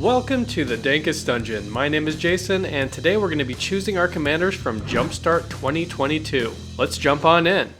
Welcome to the Dankest Dungeon. My name is Jason, and today we're going to be choosing our commanders from Jumpstart 2022. Let's jump on in.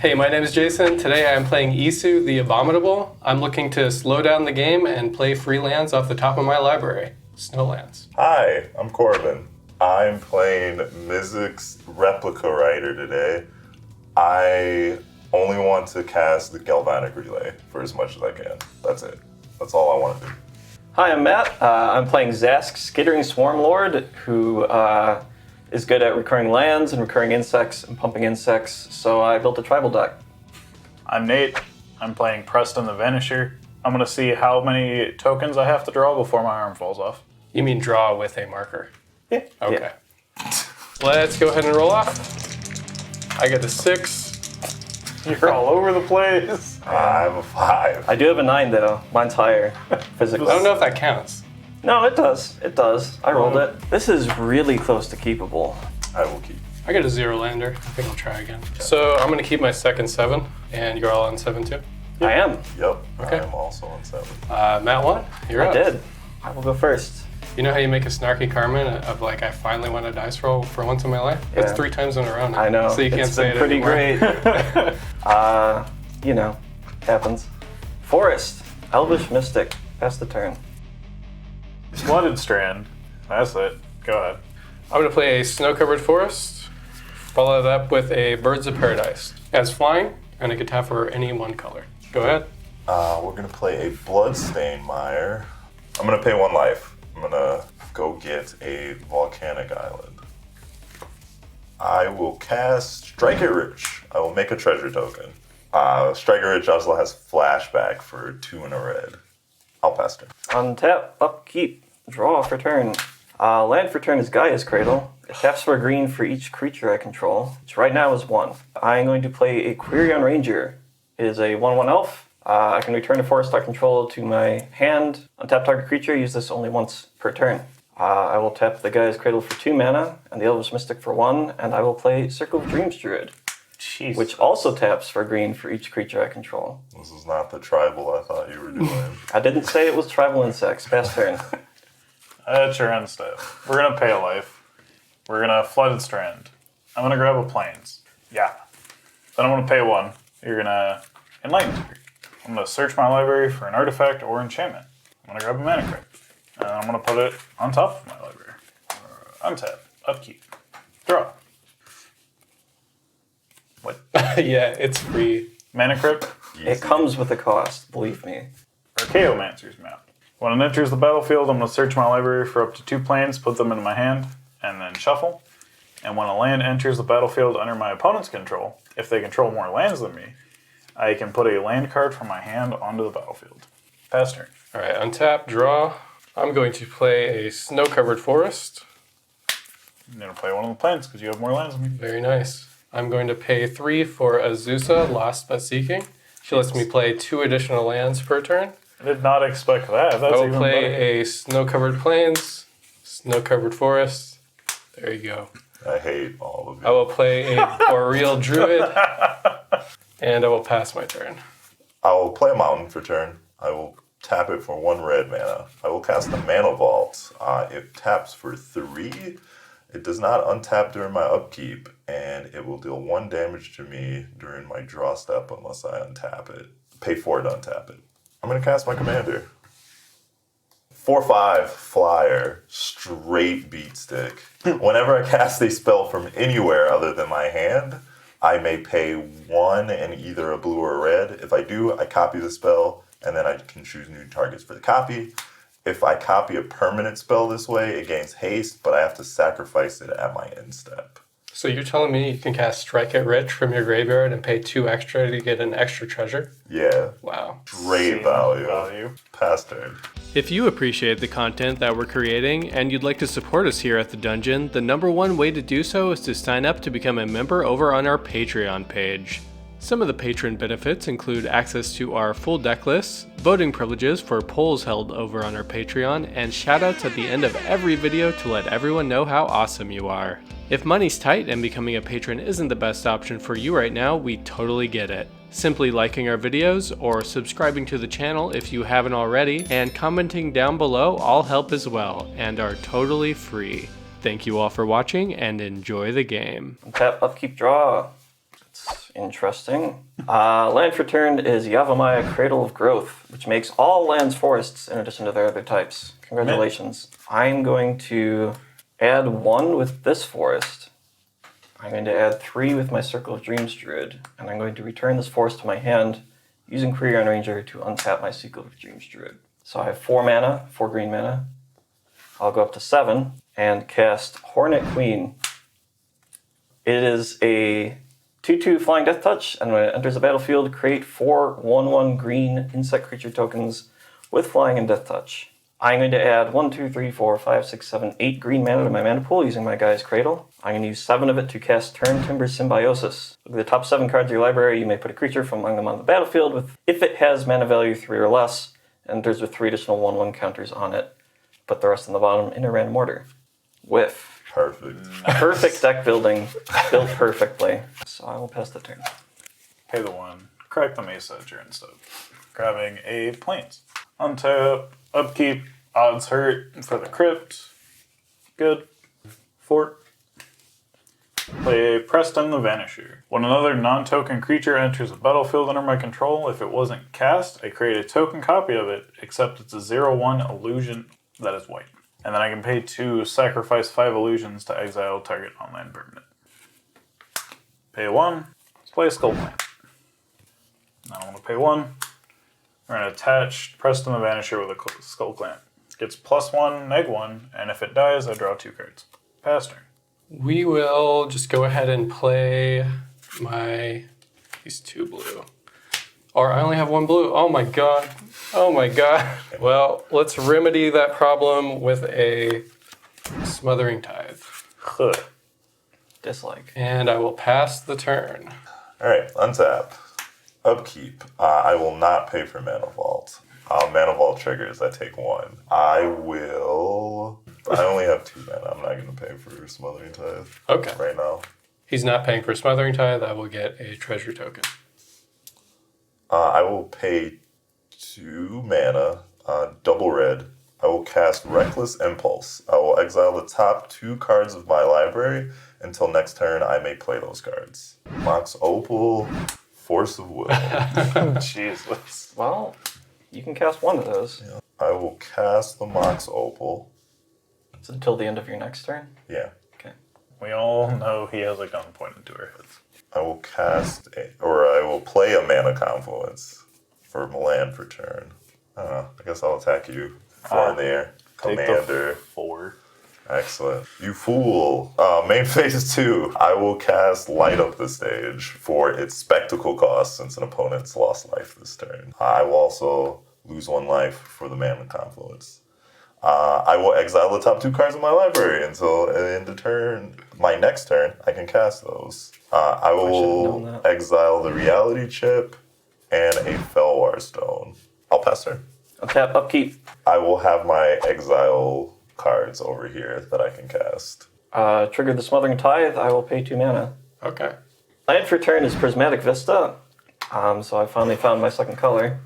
Hey, my name is Jason. Today I am playing Isu the Abominable. I'm looking to slow down the game and play free lands off the top of my library. Snowlands. Hi, I'm Corbin. I'm playing Mizzix Replica Rider today. I only want to cast the Galvanic Relay for as much as I can. That's it. That's all I want to do. Hi, I'm Matt. I'm playing Zask, Skittering Swarmlord, who is good at recurring lands and recurring insects and pumping insects, so I built a tribal deck. I'm Nate. I'm playing Preston the Vanisher. I'm going to see how many tokens I have to draw before my arm falls off. You mean draw with a marker? Yeah. Okay. Yeah. Let's go ahead and roll off. I get a 6. You're all over the place. I have a 5. I do have a 9, though. Mine's higher, physically. I don't know if that counts. No, it does. It does. I rolled it. This is really close to keepable. I will keep. I get a 0 lander. I think I'll try again. So I'm going to keep my second 7, and you're all on 7 too? I am. Yep. Okay. I am also on 7. Matt won. You're up. I did. I will go first. You know how you make a snarky Carmen of like, I finally won a dice roll for once in my life? That's 3 times in a row now. I know. So you can't say it anymore. It's been pretty great. You know, happens. Forest. Elvish Mystic. Pass the turn. Flooded Strand. That's it. Go ahead. I'm going to play a snow-covered forest, follow that up with a Birds of Paradise. As flying, and it could tap for any one color. Go ahead. We're going to play a Bloodstained Mire. I'm going to pay 1 life. I'm going to go get a Volcanic Island. I will cast Strike It Rich. I will make a treasure token. Strike It Rich also has flashback for 2 and a red. I'll pass turn. Untap, upkeep, draw for turn. Land for turn is Gaia's Cradle. It taps for green for each creature I control, which right now is 1. I am going to play a Quirion Ranger. It is a 1/1 elf. I can return a forest I control to my hand. Untap target creature, use this only once per turn. I will tap the Gaia's Cradle for 2 mana, and the Elvish Mystic for 1, and I will play Circle of Dreams Druid, Jeez. which also taps for green for each creature I control. This is not the tribal I thought you were doing. I didn't say it was tribal insects. Pass turn. That's your end step. We're going to pay a life. We're going to Flooded Strand. I'm going to grab a Plains. Yeah. Then I'm going to pay 1. You're going to Enlighten Tree. I'm going to search my library for an artifact or enchantment. I'm going to grab a mana crypt. And I'm going to put it on top of my library. Untap. Upkeep. Draw. What? Yeah, it's free. Mana crypt. It comes with a cost, believe me. Archaeomancer's Map. When it enters the battlefield, I'm going to search my library for up to 2 planes, put them into my hand, and then shuffle. And when a land enters the battlefield under my opponent's control, if they control more lands than me, I can put a land card from my hand onto the battlefield. Pass turn. All right, untap, draw. I'm going to play a snow-covered forest. I'm going to play one of the planes because you have more lands than me. Very nice. I'm going to pay 3 for Azusa, Lost but Seeking. She lets me play 2 additional lands per turn. I did not expect that. That's I will even play better. a snow-covered plains, snow-covered forest. There you go. I hate all of you. I will play a Boreal Druid, and I will pass my turn. I will play a mountain for turn. I will tap it for 1 red mana. I will cast the Mana Vault. It taps for 3. It does not untap during my upkeep, and it will deal 1 damage to me during my draw step unless I untap it. Pay 4 to untap it. I'm going to cast my commander. 4/5 flyer, straight beat stick. Whenever I cast a spell from anywhere other than my hand, I may pay 1 and either a blue or a red. If I do, I copy the spell, and then I can choose new targets for the copy. If I copy a permanent spell this way, it gains haste, but I have to sacrifice it at my end step. So you're telling me you can cast Strike It Rich from your graveyard and pay 2 extra to get an extra treasure? Yeah. Wow. Great value. Pass turn. If you appreciate the content that we're creating and you'd like to support us here at the Dungeon, the #1 way to do so is to sign up to become a member over on our Patreon page. Some of the patron benefits include access to our full deck lists, voting privileges for polls held over on our Patreon, and shoutouts at the end of every video to let everyone know how awesome you are. If money's tight and becoming a patron isn't the best option for you right now, we totally get it. Simply liking our videos or subscribing to the channel if you haven't already, and commenting down below all help as well, and are totally free. Thank you all for watching and enjoy the game. Tap, upkeep, draw. It's interesting. Land for turn is Yavimaya, Cradle of Growth, which makes all lands forests in addition to their other types. Congratulations. I'm going to add 1 with this forest. I'm going to add 3 with my Circle of Dreams Druid, and I'm going to return this forest to my hand using Query on Ranger to untap my Circle of Dreams Druid. So I have 4 mana, 4 green mana. I'll go up to 7 and cast Hornet Queen. It is a 2/2 Flying Death Touch, and when it enters the battlefield, create 4 1/1 green insect creature tokens with Flying and Death Touch. I'm going to add 1, 2, 3, 4, 5, 6, 7, 8 green mana to my mana pool using my Gaia's Cradle. I'm going to use 7 of it to cast Turn Timber Symbiosis. Look at the top 7 cards of your library. You may put a creature from among them on the battlefield if it has mana value 3 or less, and enters with 3 additional 1/1 counters on it. Put the rest in the bottom in a random order. Whiff. Perfect. Perfect deck building. Built perfectly. So I will pass the turn. Pay the 1. Crack the Mesa turn instead. Grabbing a Plains. Untap. Upkeep. Odds hurt for the crypt. Good. Fort. Play Preston the Vanisher. When another non-token creature enters a battlefield under my control, if it wasn't cast, I create a token copy of it, except it's a 0/1 illusion that is white. And then I can pay 2, sacrifice 5 illusions to exile target online permanent. Pay 1. Let's play a Skull Plant. Now I'm going to pay 1. We're going to attach Preston the Vanisher with a Skull Clamp. Gets +1, -1, and if it dies, I draw 2 cards. Pass turn. We will just go ahead and play these 2 blue. Or I only have 1 blue. Oh my god. Oh my god. Well, let's remedy that problem with a Smothering Tithe. Huh. Dislike. And I will pass the turn. Alright, untap. Upkeep. I will not pay for Mana Vault. Mana Vault triggers, I take 1. I only have 2 mana. I'm not going to pay for Smothering Tithe Okay. right now. He's not paying for Smothering Tithe. I will get a treasure token. I will pay 2 mana, double red. I will cast Reckless Impulse. I will exile the top 2 cards of my library. Until next turn, I may play those cards. Mox Opal, Force of Will. Jesus. Well, you can cast 1 of those. Yeah. I will cast the Mox Opal. It's until the end of your next turn? Yeah. Okay. We all know he has a gun pointed to our heads. I will I will play a Mana Confluence for land for turn. I don't know. I guess I'll attack you. 4 in the air. Take Commander. the 4. Excellent. You fool. Main phase 2. I will cast Light Up the Stage for its spectacle cost since an opponent's lost life this turn. I will also lose 1 life for the Mana Confluence. I will exile the top 2 cards of my library until end of turn. My next turn, I can cast those. I will exile the Reality Chip and a Felwar Stone. I'll pass turn. Untap, upkeep. I will have my exile cards over here that I can cast. Trigger the Smothering Tithe. I will pay 2 mana. Okay. Land for turn is Prismatic Vista. So I finally found my second color.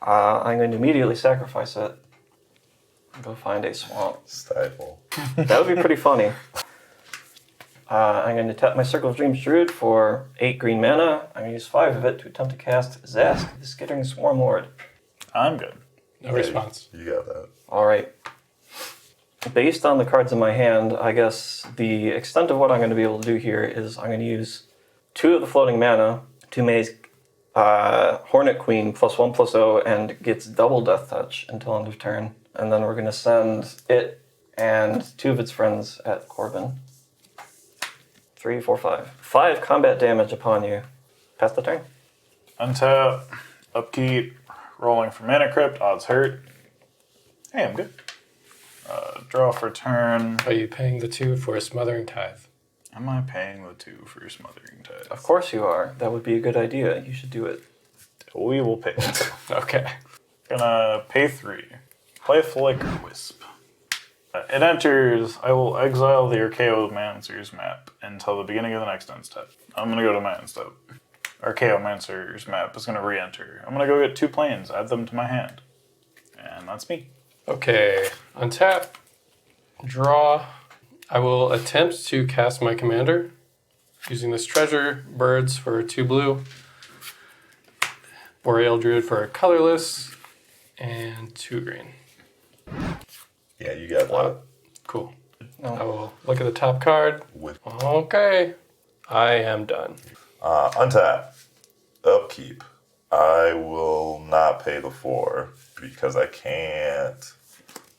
I'm going to immediately sacrifice it. Go find a swamp. Stifle. That would be pretty funny. I'm going to tap my Circle of Dreams Druid for 8 green mana. I'm going to use 5 of it to attempt to cast Zask, the Skittering Swarmlord. I'm good. No response. You got that. Alright. Based on the cards in my hand, I guess the extent of what I'm going to be able to do here is I'm going to use 2 of the floating mana to make Hornet Queen +1/+0 and gets double Death Touch until end of turn. And then we're going to send it and 2 of its friends at Corbin. 3, 4, 5. 5 combat damage upon you. Pass the turn. Untap, upkeep, rolling for Mana Crypt, odds hurt. Hey, I'm good. Draw for turn. Are you paying the 2 for a Smothering Tithe? Am I paying the 2 for Smothering Tithe? Of course you are. That would be a good idea. You should do it. We will pay it. Okay. Gonna pay 3. Play Flicker Wisp. It enters, I will exile the Archaeomancer's map until the beginning of the next end step. I'm gonna go to my end step. Archaeomancer's map is gonna re-enter. I'm gonna go get 2 planes, add them to my hand. And that's me. Okay. Untap. Draw. I will attempt to cast my commander using this treasure. Birds for 2 blue. Boreal Druid for a colorless. And 2 green. Yeah, you got that. Cool. No. I will look at the top card. Okay. I am done. Untap. Upkeep. I will not pay the 4 because I can't.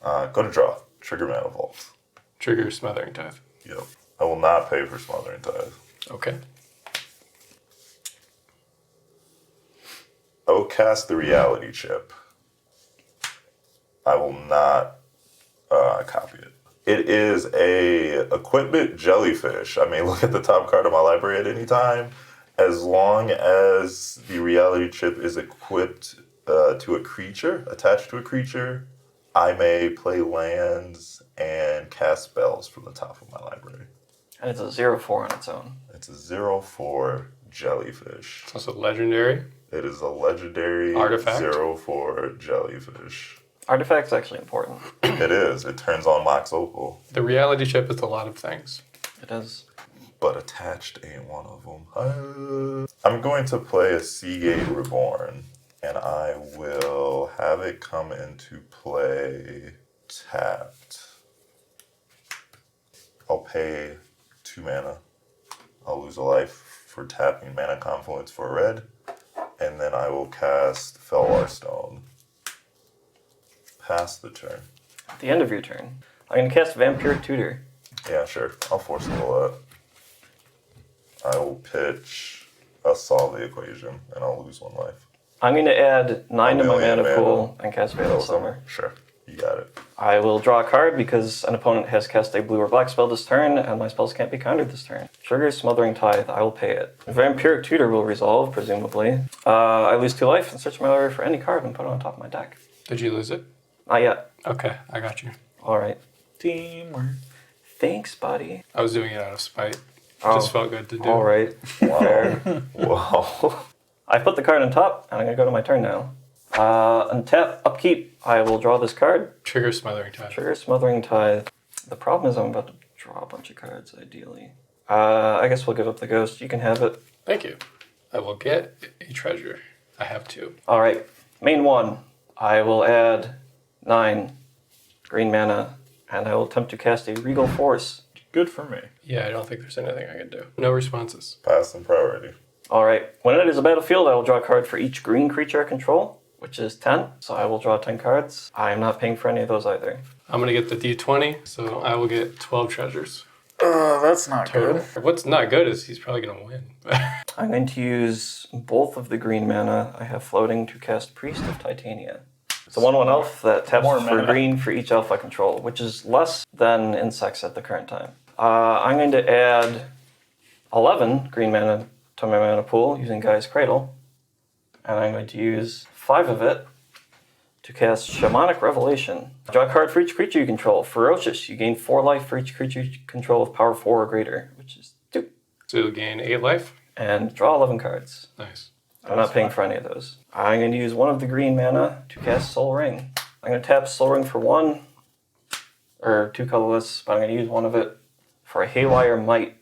Go to draw. Trigger Mana Vault. Trigger Smothering Tithe. Yep. I will not pay for Smothering Tithe. Okay. I will cast the Reality Chip. I will not copy it. It is a equipment jellyfish. I may look at the top card of my library at any time. As long as the Reality Chip is equipped to a creature, attached to a creature, I may play lands and cast spells from the top of my library. And it's a 0/4 on its own. It's a 0/4 jellyfish. It's also legendary. It is a legendary Artifact. 0/4 jellyfish. Artifact's actually important. It is. It turns on Mox Opal. The reality chip is a lot of things. It is. But attached ain't one of them. I'm going to play a Seagate Reborn, and I will have it come into play tapped. I'll pay 2 mana. I'll lose a life for tapping Mana Confluence for red, and then I will cast Felwar Stone. Pass the turn. At the end of your turn, I'm going to cast Vampiric Tutor. Yeah, sure. I'll force a that. I will pitch a solve the equation, and I'll lose 1 life. I'm going to add 9 to my million mana mana. pool and cast Fatal Summer. Sure. You got it. I will draw a card because an opponent has cast a blue or black spell this turn, and my spells can't be countered this turn. Trigger Smothering Tithe, I will pay it. Vampiric Tutor will resolve, presumably. I lose 2 life and search my library for any card and put it on top of my deck. Did you lose it? Not yet. Okay, I got you. Alright. Teamwork. Thanks, buddy. I was doing it out of spite. Oh, Just felt good to do. Alright. Fair. Wow. I put the card on top, and I'm going to go to my turn now. Untap, upkeep. I will draw this card. Trigger Smothering Tithe. Trigger Smothering Tithe. The problem is I'm about to draw a bunch of cards, ideally. I guess we'll give up the ghost. You can have it. Thank you. I will get a treasure. I have 2. Alright. Main 1. I will add 9 green mana, and I will attempt to cast a Regal Force. Good for me. Yeah, I don't think there's anything I can do. No responses. Pass and priority. Alright. When it is a battlefield, I will draw a card for each green creature I control, which is 10. So I will draw 10 cards. I am not paying for any of those either. I'm going to get the D20, so I will get 12 treasures. That's not Total. What's not good is he's probably going to win. I'm going to use both of the green mana I have floating to cast Priest of Titania. It's a 1/1 elf that taps More for mana. green for each elf I control, which is less than insects at the current time. I'm going to add 11 green mana to my mana pool using Gaia's Cradle, and I'm going to use 5 of it to cast Shamanic Revelation. Draw a card for each creature you control. Ferocious, you gain 4 life for each creature you control of power 4 or greater, which is 2. So you'll gain 8 life. And draw 11 cards. Nice. I'm not paying for any of those. I'm going to use 1 of the green mana to cast Soul Ring. I'm going to tap Soul Ring for 1, or 2 colorless, but I'm going to use 1 of it for a Haywire Might.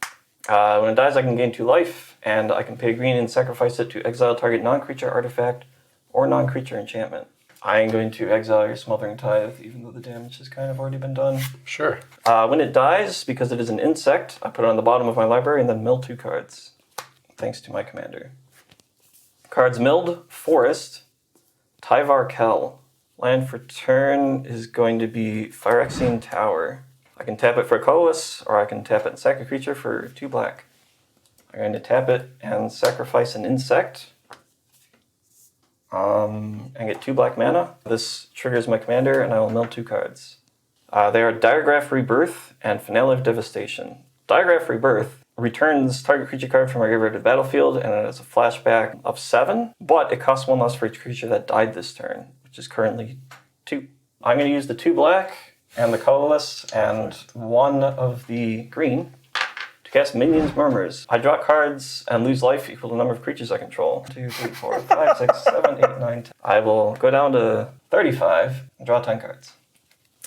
When it dies, I can gain 2 life, and I can pay green and sacrifice it to exile target non-creature artifact or non-creature enchantment. I am going to exile your Smothering Tithe, even though the damage has kind of already been done. Sure. When it dies, because it is an insect, I put it on the bottom of my library and then mill 2 cards, thanks to my commander. Cards milled: Forest, Tyvar Kel. Land for turn is going to be Phyrexian Tower. I can tap it for a colorless, or I can tap it and sack a creature for 2 black. I'm going to tap it and sacrifice an insect. And get 2 black mana. This triggers my commander, and I will mill 2 cards. They are Diregraph Rebirth and Finale of Devastation. Diregraph Rebirth returns target creature card from our graveyard to the battlefield, and it has a flashback of 7, but it costs 1 less for each creature that died this turn, which is currently 2. I'm going to use the 2 black and the colorless and 1 of the green to cast Minions Murmurs. I draw cards and lose life equal to the number of creatures I control. 2, 3, 4, 5, 6, 7, 8, 9, 10. I will go down to 35 and draw 10 cards.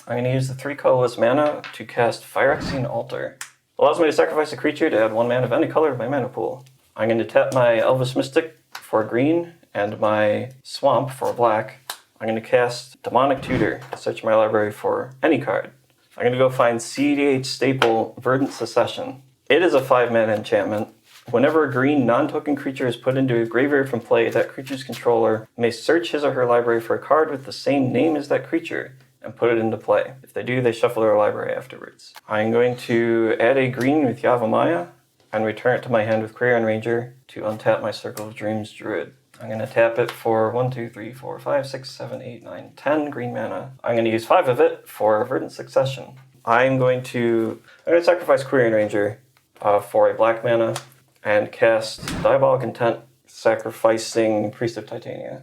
I'm going to use the 3 colorless mana to cast Phyrexian Altar. It allows me to sacrifice a creature to add 1 mana of any color to my mana pool. I'm going to tap my Elvish Mystic for green and my Swamp for black. I'm going to cast Demonic Tutor to search my library for any card. I'm going to go find CDH staple Verdant Secession. It is a 5-mana enchantment. Whenever a green non-token creature is put into a graveyard from play, that creature's controller may search his or her library for a card with the same name as that creature and put it into play. If they do, they shuffle their library afterwards. I'm going to add a green with Yavimaya and return it to my hand with Quirion Ranger to untap my Circle of Dreams Druid. I'm going to tap it for 1, 2, 3, 4, 5, 6, 7, 8, 9, 10 green mana. I'm going to use 5 of it for Verdant Succession. I'm going to sacrifice Quirion Ranger for a black mana and cast Diabolic Intent, sacrificing Priest of Titania.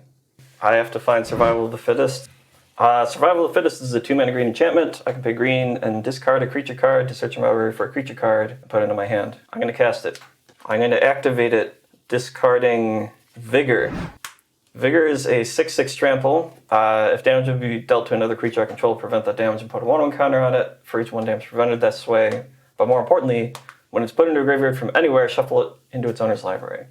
I have to find Survival of the Fittest. Survival of the Fittest is a 2-mana green enchantment. I can pay green and discard a creature card to search my library for a creature card and put it into my hand. I'm going to cast it. I'm going to activate it, discarding Vigor. Vigor is a 6/6 trample. If damage would be dealt to another creature I control, prevent that damage and put a 1/1 counter on it for each 1 damage prevented this way. But more importantly, when it's put into a graveyard from anywhere, shuffle it into its owner's library.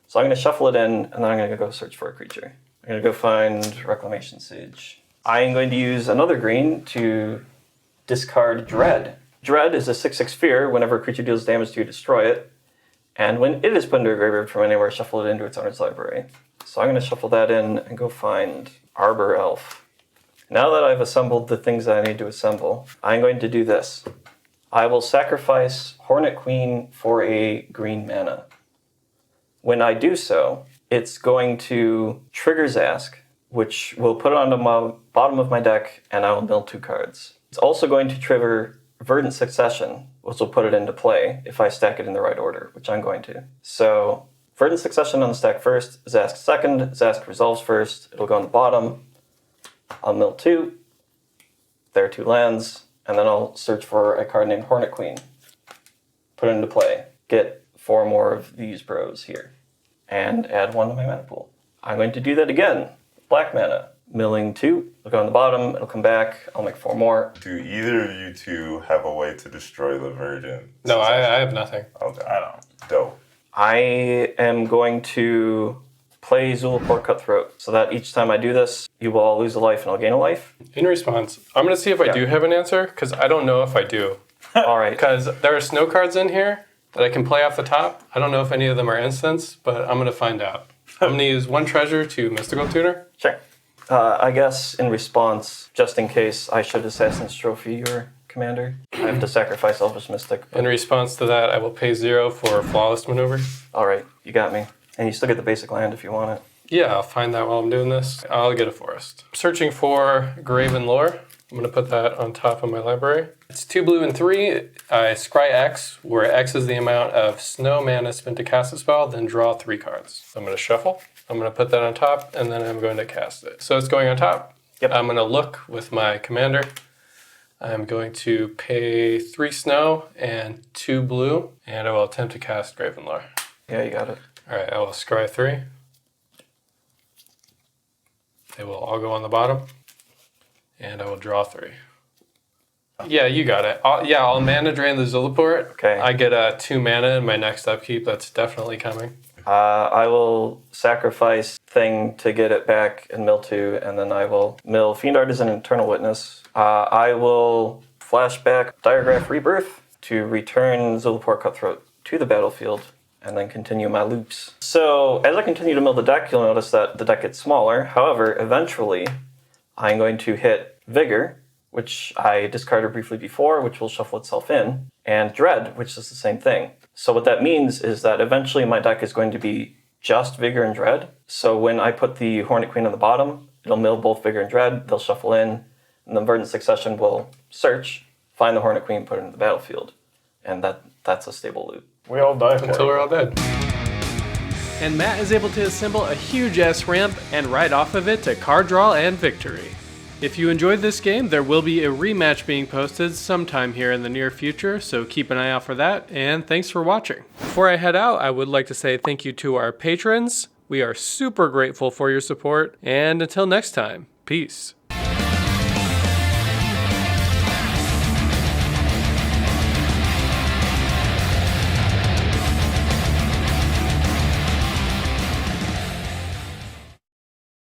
So I'm going to shuffle it in, and then I'm going to go search for a creature. I'm going to go find Reclamation Sage. I'm going to use another green to discard Dread. Dread is a 6/6 fear. Whenever a creature deals damage to you, destroy it. And when it is put into a graveyard from anywhere, shuffle it into its owner's library. So I'm going to shuffle that in and go find Arbor Elf. Now that I've assembled the things that I need to assemble, I'm going to do this. I will sacrifice Hornet Queen for a green mana. When I do so, it's going to trigger Zask, which will put it on the bottom of my deck, and I will mill 2 cards. It's also going to trigger Verdant Succession, which will put it into play if I stack it in the right order, which I'm going to. So, Verdant Succession on the stack first, Zask second, Zask resolves first, it'll go on the bottom. I'll mill 2, there are 2 lands, and then I'll search for a card named Hornet Queen. Put it into play. Get 4 more of these bros here. And add 1 to my mana pool. I'm going to do that again. Black mana. Milling 2. It'll go on the bottom. It'll come back. I'll make 4 more. Do either of you two have a way to destroy the Virgin? No, I have nothing. Okay. I don't. Dope. I am going to play Zulaport Cutthroat so that each time I do this, you will all lose a life and I'll gain a life. In response, I'm going to see if I do have an answer, because I don't know if I do. All right. Because there are snow cards in here that I can play off the top. I don't know if any of them are instants, but I'm going to find out. I'm going to use 1 treasure to Mystical Tutor. Sure. I guess in response, just in case I should Assassin's Trophy your commander, I have to sacrifice Elvish Mystic. In response to that, I will pay 0 for Flawless Maneuver. All right, you got me. And you still get the basic land if you want it. Yeah, I'll find that while I'm doing this. I'll get a forest. Searching for Graven Lore. I'm going to put that on top of my library. It's 2 blue and 3. I scry X, where X is the amount of snow mana spent to cast a spell, then draw 3 cards. So I'm going to shuffle. I'm going to put that on top, and then I'm going to cast it. So it's going on top. Yep. I'm going to look with my commander. I'm going to pay 3 snow and 2 blue, and I will attempt to cast Graven Lore. Yeah, you got it. All right, I will scry 3. They will all go on the bottom, and I will draw 3. Yeah, you got it. I'll mana drain the Zulaport. Okay. I get 2 mana in my next upkeep. That's definitely coming. I will sacrifice Thing to get it back and mill 2, and then I will mill Fiend Artisan and Eternal Witness. I will flashback Diagraph Rebirth to return Zulaport Cutthroat to the battlefield, and then continue my loops. So as I continue to mill the deck, you'll notice that the deck gets smaller. However, eventually, I'm going to hit Vigor, which I discarded briefly before, which will shuffle itself in, and Dread, which is the same thing. So what that means is that eventually my deck is going to be just Vigor and Dread. So when I put the Hornet Queen on the bottom, it'll mill both Vigor and Dread, they'll shuffle in, and then Verdant Succession will search, find the Hornet Queen, put it into the battlefield. And that's a stable loop. We all die for Until it. we're all dead. And Matt is able to assemble a huge S ramp and ride off of it to card draw and victory. If you enjoyed this game, there will be a rematch being posted sometime here in the near future, so keep an eye out for that, and thanks for watching. Before I head out, I would like to say thank you to our patrons. We are super grateful for your support, and until next time, peace.